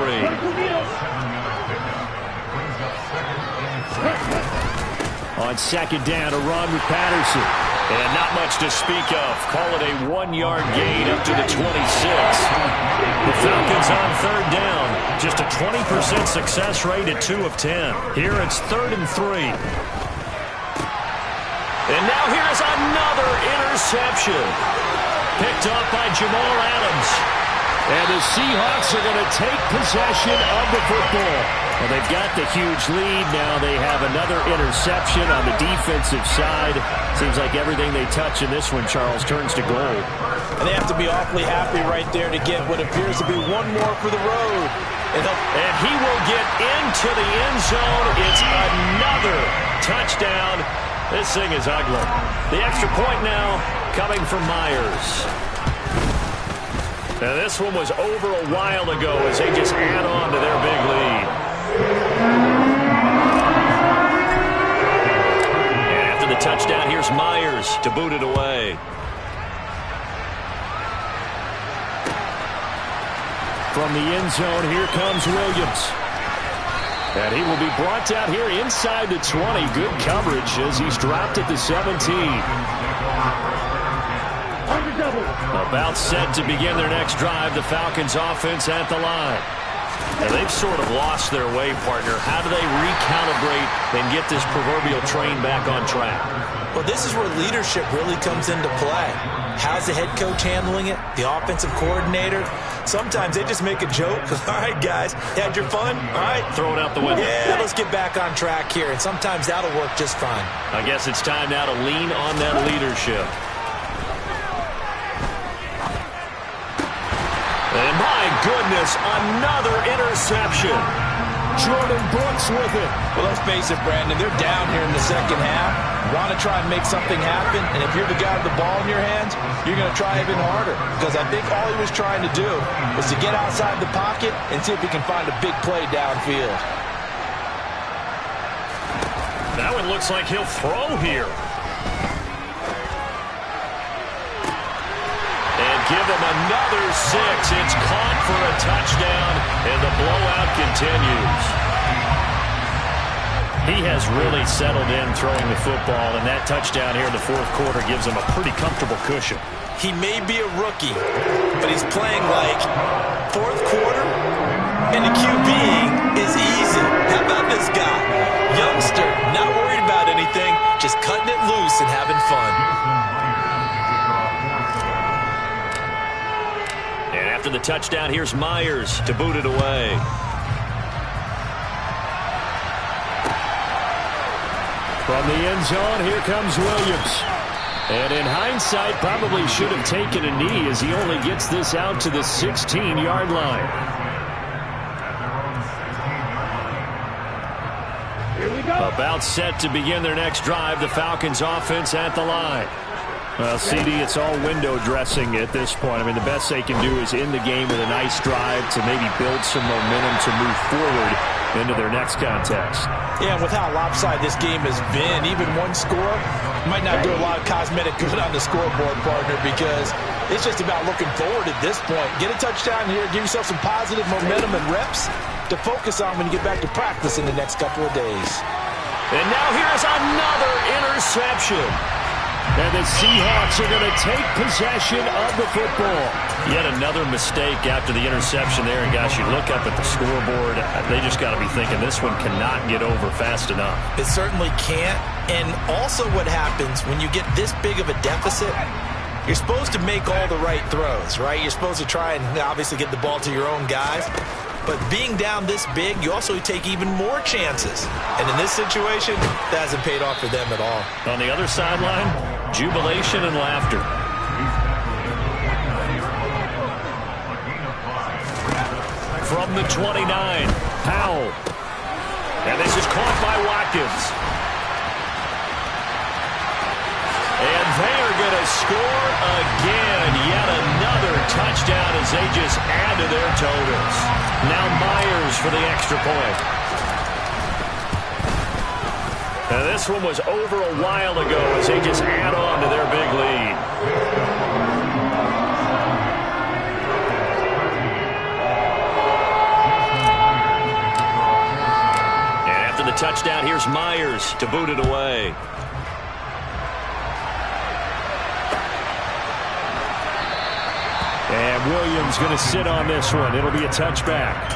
F: On 2nd down, a run with Patterson.
B: And not much to speak of. Call it a 1-yard gain up to the 26. The Falcons on 3rd down. Just a 20% success rate at 2 of 10. Here it's 3rd and 3. And now here's another interception. Picked up by Jamal Adams.
F: And the Seahawks are going to take possession of the football. Well, they've got the huge lead. Now they have another interception on the defensive side. Seems like everything they touch in this one, Charles, turns to gold.
C: And they have to be awfully happy right there to get what appears to be one more for the road.
B: And he will get into the end zone. It's another touchdown. This thing is ugly. The extra point now coming from Myers. Now this one was over a while ago as they just add on to their big lead. And after the touchdown, here's Myers to boot it away.
F: From the end zone, here comes Williams. And he will be brought down here inside the 20. Good coverage as he's dropped at the 17.
B: About set to begin their next drive, the Falcons offense at the line. Now they've sort of lost their way, partner. How do they recalibrate and get this proverbial train back on track?
C: Well, this is where leadership really comes into play. How's the head coach handling it? The offensive coordinator? Sometimes they just make a joke. All right, guys, had your fun? All right.
B: Throw it out the window.
C: Yeah, let's get back on track here. And sometimes that'll work just fine.
B: I guess it's time now to lean on that leadership. And my goodness, another interception.
F: Jordan Brooks with it.
C: Well, let's face it, Brandon, they're down here in the second half. Want to try and make something happen, and if you're the guy with the ball in your hands, you're going to try even harder. Because I think all he was trying to do was to get outside the pocket and see if he can find a big play downfield.
B: That one looks like he'll throw here. Give him another 6. It's caught for a touchdown, and the blowout continues.
F: He has really settled in throwing the football, and that touchdown here in the fourth quarter gives him a pretty comfortable cushion.
C: He may be a rookie, but he's playing like fourth quarter, and the QB is easy. How about this guy? Youngster, not worried about anything, just cutting it loose and having fun.
B: And after the touchdown, here's Myers to boot it away.
F: From the end zone, here comes Williams. And in hindsight, probably should have taken a knee as he only gets this out to the 16-yard line.
E: Here we go.
F: About set to begin their next drive, the Falcons offense at the line. Well, CD, it's all window dressing at this point. I mean, the best they can do is end the game with a nice drive to maybe build some momentum to move forward into their next contest.
C: Yeah, with how lopsided this game has been, even one score might not do a lot of cosmetic good on the scoreboard, partner, because it's just about looking forward at this point. Get a touchdown here, give yourself some positive momentum and reps to focus on when you get back to practice in the next couple of days.
B: And now here's another interception.
F: And the Seahawks are going to take possession of the football.
B: Yet another mistake after the interception there. And, gosh, you look up at the scoreboard, they just got to be thinking this one cannot get over fast enough.
C: It certainly can't. And also what happens when you get this big of a deficit, you're supposed to make all the right throws, right? You're supposed to try and obviously get the ball to your own guys. But being down this big, you also take even more chances. And in this situation, that hasn't paid off for them at all.
B: On the other sideline, jubilation and laughter. From the 29, Powell. And this is caught by Watkins. And they are going to score again. Yet another touchdown as they just add to their totals. Now Myers for the extra point. Now this one was over a while ago as they just add on to their big lead. And after the touchdown, here's Myers to boot it away.
F: And Williams going to sit on this one. It'll be a touchback.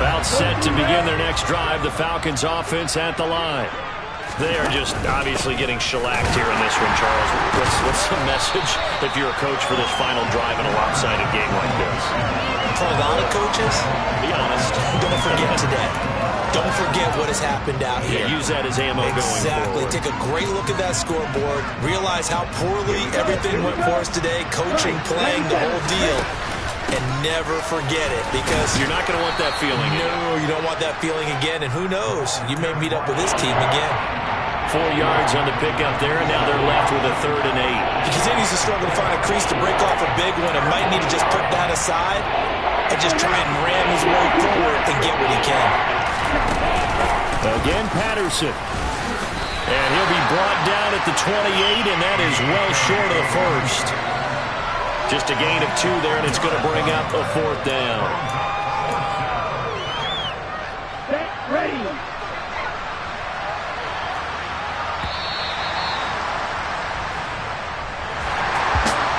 F: About set to begin their next drive, the Falcons offense at the line.
B: They are just obviously getting shellacked here in this one, Charles. What's the message if you're a coach for this final drive in a lopsided game like this?
C: For a lot of coaches,
B: Be honest.
C: don't forget today. Don't forget what has happened out here.
B: Yeah, use that as ammo going
C: Exactly.
B: forward.
C: Take a great look at that scoreboard. Realize how poorly everything went for us today. Coaching, playing, the whole deal. And never forget it, because
B: You're not going to want that feeling.
C: no, you don't want that feeling again. And who knows? You may meet up with this team again.
B: 4 yards on the pickup there, and now they're left with a 3rd and 8.
C: He continues to struggle to find a crease to break off a big one, and might need to just put that aside and just try and ram his way forward and get what he can.
F: Again, Patterson. And he'll be brought down at the 28, and that is well short of the first.
B: Just a gain of 2 there, and it's going to bring up a 4th down.
E: Set, ready.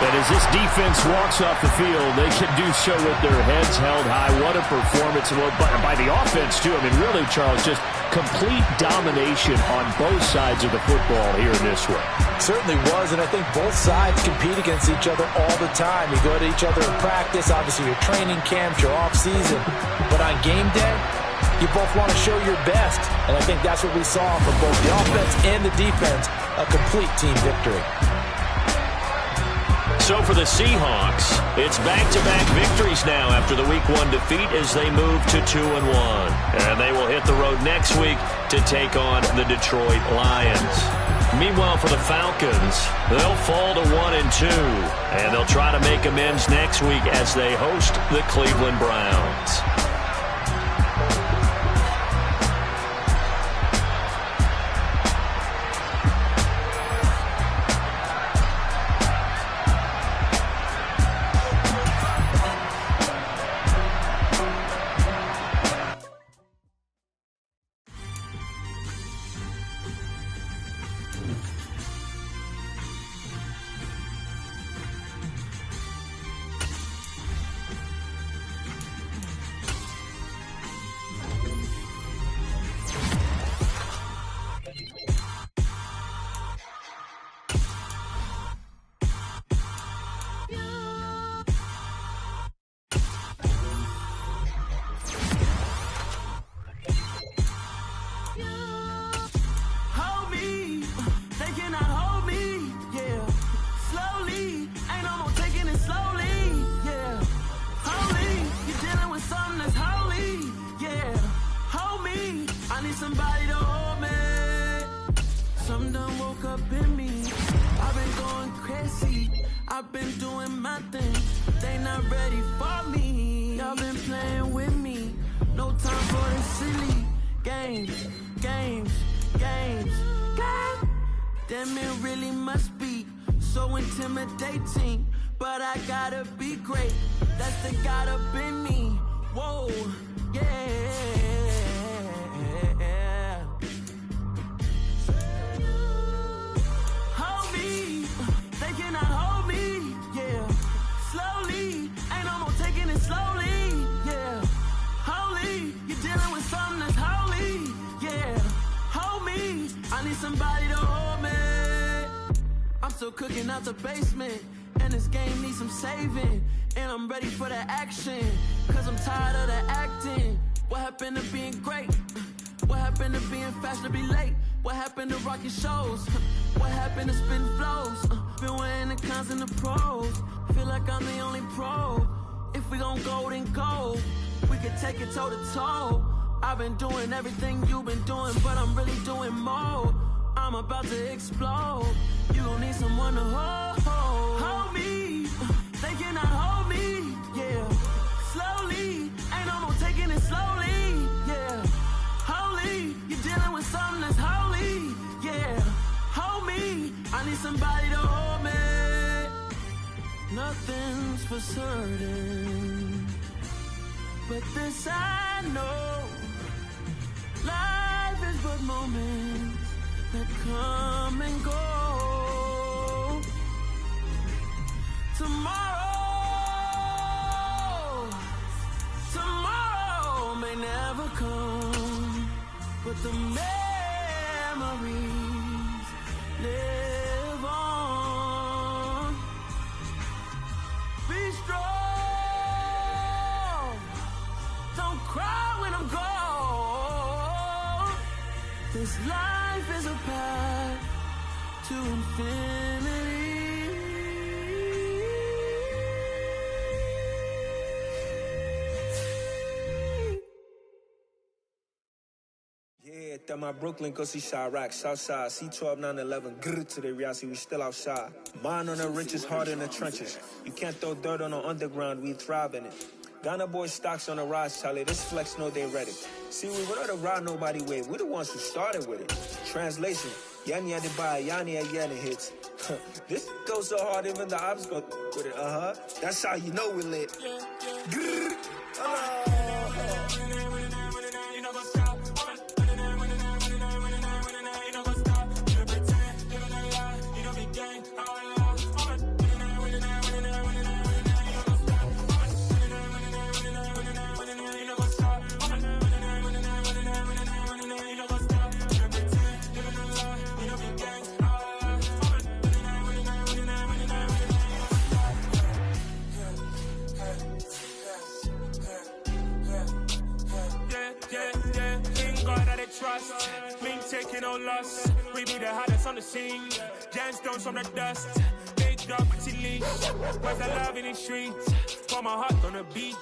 F: And as this defense walks off the field, they can do so with their heads held high. What a performance by the offense, too. I mean, really, Charles, just complete domination on both sides of the football here in this one.
C: Certainly was, and I think both sides compete against each other all the time. You go to each other in practice, obviously your training camps, your off-season. But on game day, you both want to show your best. And I think that's what we saw from both the offense and the defense, a complete team victory.
B: So for the Seahawks, it's back-to-back victories now after the Week 1 defeat as they move to 2-1. And they will hit the road next week to take on the Detroit Lions. Meanwhile, for the Falcons, they'll fall to 1-2. And they'll try to make amends next week as they host the Cleveland Browns.
G: somebody to hold me. Some done woke up in me. I've been going crazy. I've been doing my thing. They not ready for me. Y'all been playing with me. No time for the silly games. Damn, it really must be so intimidating. But I gotta be great. That's the God up in me. Whoa, yeah. Hold me. They cannot hold me. Yeah. Slowly. Ain't no more taking it slowly. Yeah. Holy. You're dealing with something that's holy. Yeah. Hold me. I need somebody to hold me. I'm still cooking out the basement. And this game needs some saving. And I'm ready for the action. Cause I'm tired of the acting. What happened to being great? What happened to being fashionably late? What happened to rocking shows? What happened to spitting flows? Been weighing the cons and the pros. Feel like I'm the only pro. If we gon' go, then go. We can take it toe to toe. I've been doing everything you've been doing, but I'm really doing more. I'm about to explode. You gon' need someone to hold me. They cannot hold me. Yeah. Slowly. Ain't no more taking it slowly. Yeah. Holy. You're dealing with something that's holy. Yeah. Hold me. I need somebody to hold me. Nothing's for certain, but this I know. Life is but moments that come and go. Tomorrow may never come, but the memories live on. Be strong, don't cry when I'm gone. This life is a path to infinity.
H: Yeah, that my Brooklyn, go see Chirac, Southside, C12, 911, grrr to the reality, we still outside. Mine on the riches, heart in the trenches. You can't throw dirt on the underground, we thrive in it. Ghana boys stocks on the rise, Charlie, this flex know they ready. See, we were not to ride nobody with, we the ones who started with it. Translation, Yani had to buy, Yani had Yanni hits. This goes so hard, even the ops go with it, That's how you know we lit. Grrr,
I: trust, me taking no loss. We be the hottest on the scene. Gemstones from the dust. Big dog, pretty leash. Where's the love in the streets? Pour my heart on the beat.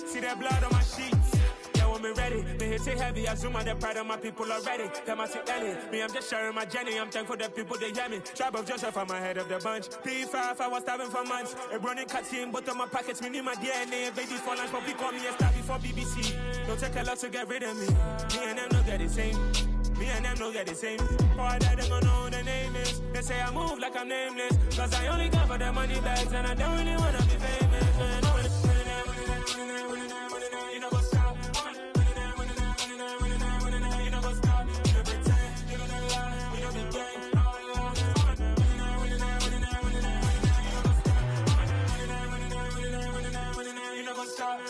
I: See that blood on my sheets. Yeah, when me ready, me hit it heavy. I zoom on the pride of my people already. Them I see Ellie. Me, I'm just sharing my journey. I'm thankful that people they hear me. Tribe of Joseph, I'm ahead of the bunch. P5, I was starving for months. A running cuts in, but on my pockets, me need my DNA. Babies for lunch, but we call me a star before BBC. Don't take a lot to get rid of me. Me and them no get the same. Me and them no get the same. Boy, that they gon' know who the name is. They say I move like I'm nameless. Cause I only got for the money bags and I don't really wanna be famous. Man. You know what's up. You know what's up. You know pretend. You know the lie. You know the game. You know what's up.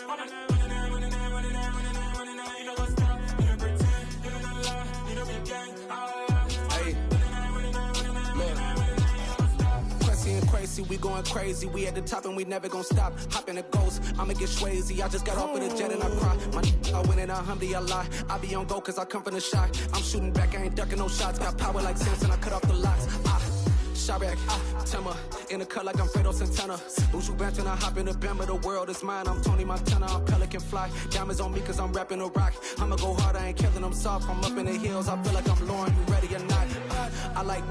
J: Crazy, we going crazy. We at the top and we never gonna stop. Hop in a ghost, I'ma get swayzy. I just got off with a jet and I cry. My I win in a Humvee, I lie. I be on go cause I come from the shot. I'm shooting back, I ain't ducking no shots. Got power like Samson, I cut off the locks. Chirac, Timber, in the cut like I'm Fredo Santana. Buju Banton, I hop in the Bama, the world is mine. I'm Tony Montana, I'm Pelican Fly. Diamonds on me cause I'm rapping a rock. I'ma go hard, I ain't killing them soft. I'm up in the hills, I feel like I'm Lauren, you ready or not? I like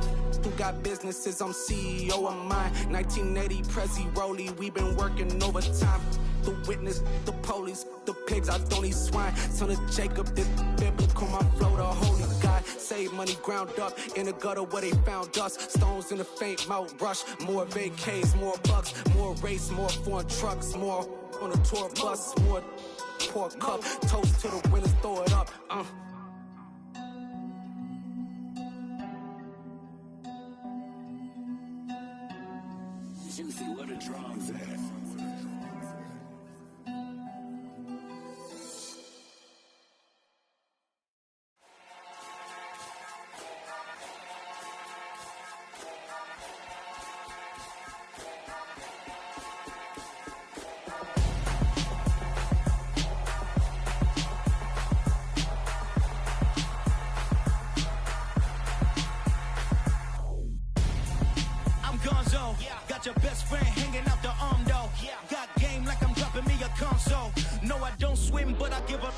J: who got businesses, I'm CEO of mine. 1980, Prezi Rolly, we been working overtime. The witness, the police, the pigs, I don't eat swine. Son of Jacob, this biblical, my flow, the holy God. Save money ground up in the gutter where they found us. Stones in the faint Mount Rush. More vacays, more bucks, more race, more foreign trucks, more on a tour bus, more pour cup. Toast to the winners, throw it up.
K: Juicy, where the drums at?
A: Got your best friend hanging out the arm though. Got game like I'm dropping me a console. No, I don't swim, but I give a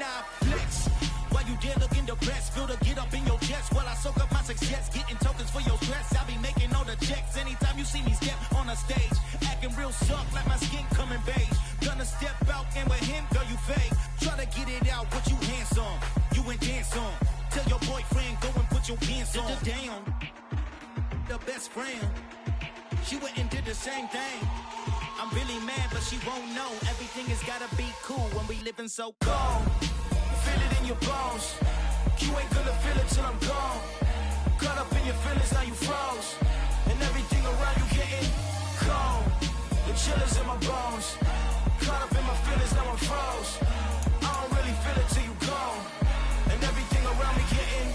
A: nah flex. While you there looking depressed, feel the get up in your chest while I soak up my success, getting tokens for your stress. I be making all the checks anytime you see me step on a stage, acting real suck like my skin coming beige. Gonna step out and with him, girl, you fake. Try to get it out, what you handsome, you ain't dance on. Tell your boyfriend go and put your pants on. Damn, the best friend. She went and did the same thing. I'm really mad, but she won't know. Everything has gotta be cool when we living so cold. Feel it in your bones. You ain't gonna feel it till I'm gone. Caught up in your feelings, now you froze. And everything around you getting cold. The chillers in my bones. Caught up in my feelings, now I'm froze. I don't really feel it till you gone. And everything around me getting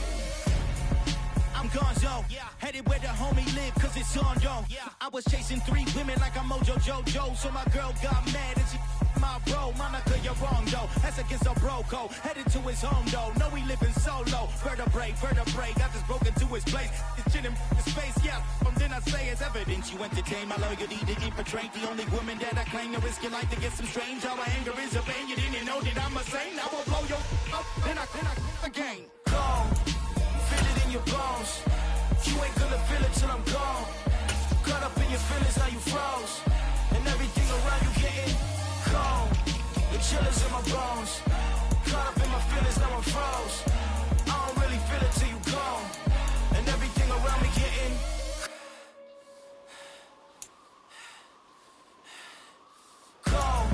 A: I'm gonzo, headed where the homie live, cause it's on, yo. I was chasing 3 women like I'm Mojo Jojo, so my girl got mad and she my bro. Monica, you're wrong, though. That's against a bro code. Headed to his home, though. No, we living solo. Vertebrae, got this broken to his place. It's chin in his face, yeah. From then I say it's evidence you entertain my loyalty to infiltrate. The only woman that I claim to risk your life to get some strange. All my anger is a pain. You didn't know that I'm a saint. I will blow your up, then I again. Cold. Feel it in your bones. You ain't gonna feel it till I'm gone. Caught up in your feelings, now you froze. And everything around you getting cold. The chillers in my bones. Caught up in my feelings, now I'm froze. I don't really feel it till you gone. And everything around me getting cold.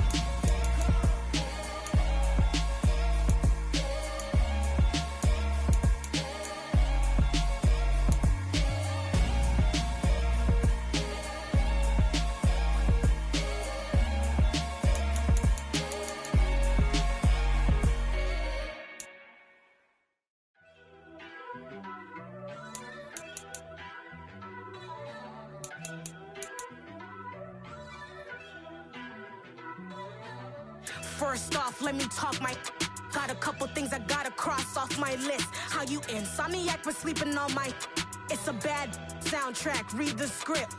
L: First off, let me talk my got a couple things I gotta cross off my list. How you insomniac for sleeping on my it's a bad soundtrack, read the script.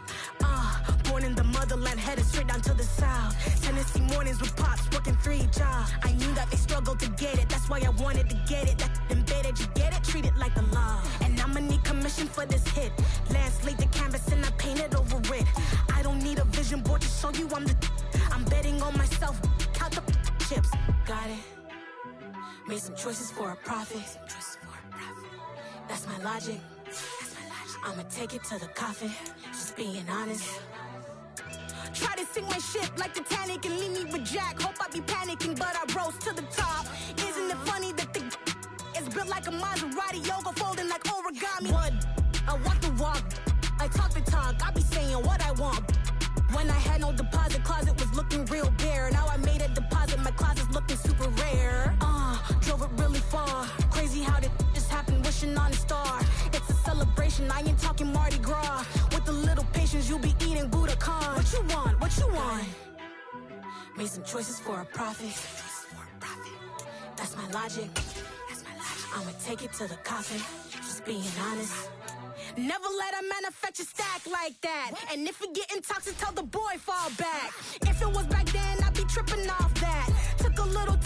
L: Born in the motherland, headed straight down to the south. Tennessee mornings with pops, working 3 jobs. I knew that they struggled to get it, that's why I wanted to get it. That embedded, you get it, treat it like the law. And I'ma need commission for this hit. Lance laid the canvas and I painted over it. I don't need a vision board to show you I'm betting on myself, count the chips. Got it. Made some choices for a profit. That's my logic. I'ma take it to the coffin. Just being honest. Try to sink my ship like Titanic and leave me with Jack. Hope I be panicking, but I rose to the top. Isn't it funny that the is built like a Maserati, yoga folding like origami? What? I walk the walk. I talk the talk. I be saying what I want. When I had no deposit, closet was looking real bare. Now I made a deposit, my closet's looking super rare. Drove it really far. Crazy how did this happen, wishing on a star. It's a celebration, I ain't talking Mardi Gras. With a little patience, you'll be eating Budokan. What you want? What you want? Made some choices for a profit. That's my logic. I'ma take it to the coffin, just being honest. Never let a manufacture stack like that. And if it getting toxic, tell the boy fall back. If it was back then, I'd be tripping off that. Took a little